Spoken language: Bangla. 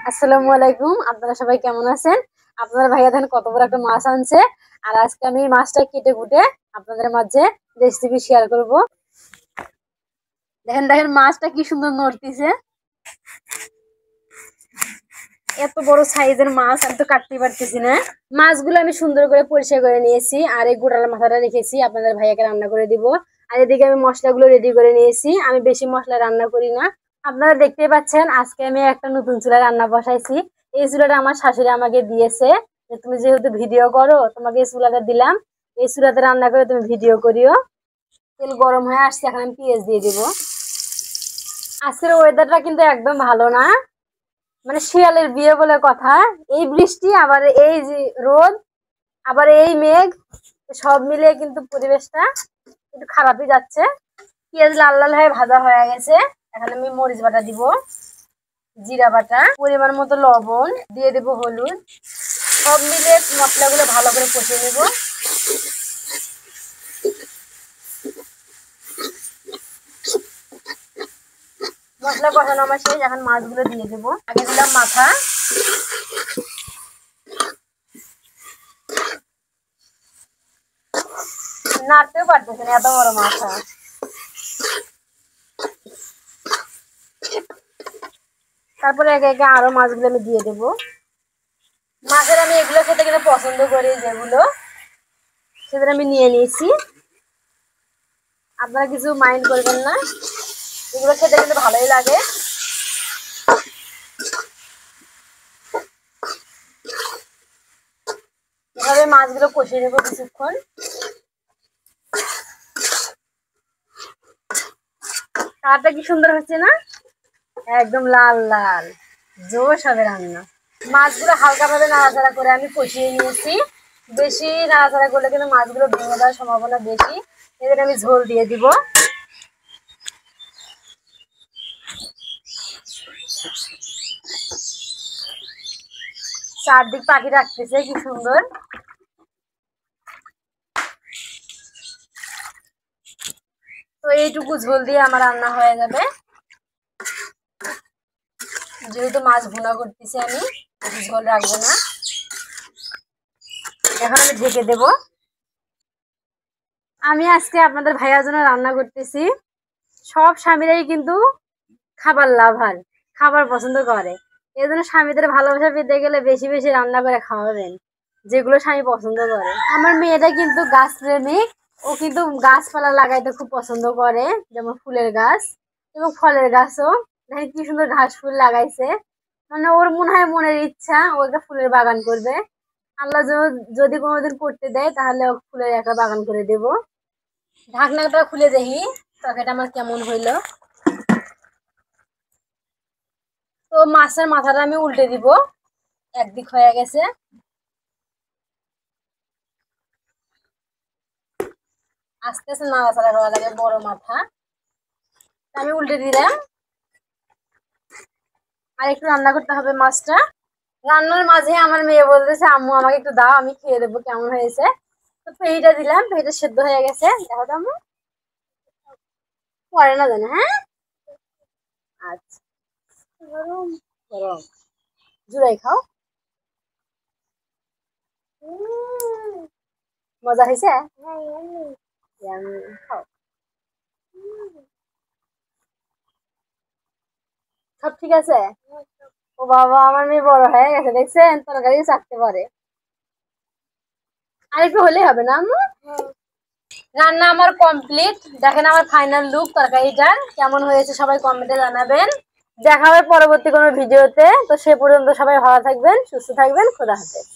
আসসালামু আলাইকুম। আপনারা সবাই কেমন আছেন? আপনার ভাইয়া দেখেন কত বড় একটা মাছ আনছে। আর আজকে আমি মাছটা কেটে কুটে আপনাদের মাঝে রেসিপি শেয়ার করব। দেখেন দেখেন মাছটা কি সুন্দর নড়তিছে। এত বড় সাইজের মাছ আমি তো কাটতে পারতেছি না। মাছগুলো আমি সুন্দর করে পরিষ্কার করে নিয়েছি আর এই গোটাল মাথাটা রেখেছি আপনাদের ভাইয়াকে রান্না করে দিব। আর এদিকে আমি মশলাগুলো রেডি করে নিয়েছি। আমি বেশি মশলা রান্না করি না। আপনারা দেখতেই পাচ্ছেন আজকে আমি একটা নতুন চুলায় রান্না বসাইছি। এই চুলাটা আমার শাশুড়ি আমাকে দিয়েছে যে তুমি যেহেতু ভিডিও করো তোমাকে এই চুলাটা দিলাম, এই চুলাতে রান্না করে তুমি ভিডিও করিও। তেল গরম হয়ে আসছে, এখন আমি পেঁয়াজ দিয়ে দিব। আজকের ওয়েদারটা কিন্তু একদম ভালো না, মানে শিয়ালের বিয়ে বলে কথা। এই বৃষ্টি আবার এই যে রোদ আবার এই মেঘ, সব মিলিয়ে কিন্তু পরিবেশটা একটু খারাপই যাচ্ছে। পেঁয়াজ লাল লাল হয়ে ভাজা হয়ে গেছে। এখন আমি মরিচ বাটা দিব, জিরা বাটা, পরিমাণ মতো লবণ দিয়ে দেব, হলুদ। সব মিলে মশলাগুলো ভালো করে কষিয়ে নেব। মশলা কষানো আমার শেষ, এখন মাছগুলো দিয়ে দেব। আগে দিলাম মাথা, নাড়তেও পারতেছে না এত বড় মাথা। তারপরে একে একে আরো মাছগুলো আমি দিয়ে দেবো। মাছের আমি এগুলো খেতে কিন্তু পছন্দ করি, যেগুলো সেগুলো আমি নিয়ে নিয়েছি। আপনারা কিছু মাইন্ড করবেন না, এগুলো খেতে কিন্তু ভালোই লাগে। এভাবে মাছগুলো কষিয়ে নেবো কিছুক্ষণ। কালারটা কি সুন্দর হচ্ছে না, একদম লাল লাল, জোশ হবে রান্না। মাছগুলো হালকা ভাবে নাড়াচাড়া করে আমি কষিয়ে নিয়েছি। বেশি নাড়াচাড়া করলে কিন্তু মাছগুলো ভেঙে যাওয়ার সম্ভাবনা বেশি। এদের আমি ঝোল দিয়ে দিব। চারদিক পাখি রাখতেছে কি সুন্দর। তো এইটুকু ঝোল দিয়ে আমার রান্না হয়ে যাবে। যেহেতু মাছ ভুনা করতেছি আমি, ঝোল রাখবো না। এখন আমি ঢেকে দেব। আমি আজকে আপনাদের ভাইয়ার জন্য রান্না করতেছি। সব স্বামীরাই কিন্তু খাবার লাভার, খাবার পছন্দ করে। এই জন্য স্বামীদের ভালোবাসা পেতে গেলে বেশি বেশি রান্না করে খাওয়াবেন, যেগুলো স্বামী পছন্দ করে। আমার মেয়েটা কিন্তু গাছ প্রেমিক, ও কিন্তু গাছপালা লাগাইতে খুব পছন্দ করে, যেমন ফুলের গাছ এবং ফলের গাছও। দেখেন কি সুন্দর ঘাস ফুল লাগাইছে। মানে ওর মনে হয় মনের ইচ্ছা ও একটা ফুলের বাগান করবে। আল্লাহ যদি কোনোদিন করতে দেয় তাহলে ও ফুলের একটা বাগান করে দেব। ঢাকনাটা খুলে দেখি তরকারিটা আমার কেমন হইলো। তো মাছের মাথাটা আমি উল্টে দিব, একদিক হয়ে গেছে। আস্তে আস্তে নাড়াচাড়া করা লাগে, বড় মাথা। আমি উল্টে দিলাম। আর একটু রান্না করতে হবে মাছটা। রান্নার মাঝে আমার মেয়ে বলতেছে আম্মু আমাকে একটু দাও, আমি খেয়ে দেবো কেমন হয়েছে। তো পেঁয়াজটা দিলাম, পেঁয়াজটা সেদ্ধ হয়ে গেছে। দেখো তো আম্মু, পরে না জানো, হ্যাঁ আচ্ছা। গরম গরম, জুড়াই খাও। মজা হয়েছে, খাও। সব ঠিক আছে। ও বাবা, আমার মেয়ে বড় হয়ে গেছে, দেখছেন তরকারি চাকতে পারে। আর একটু হলেই হবে না আম্মু? রান্না আমার কমপ্লিট। দেখেন আমার ফাইনাল লুক তরকারিটার কেমন হয়েছে, সবাই কমেন্টে জানাবেন। দেখা হবে পরবর্তী কোনো ভিডিওতে। তো সে পর্যন্ত সবাই ভালো থাকবেন, সুস্থ থাকবেন, খোদা হাফেজ।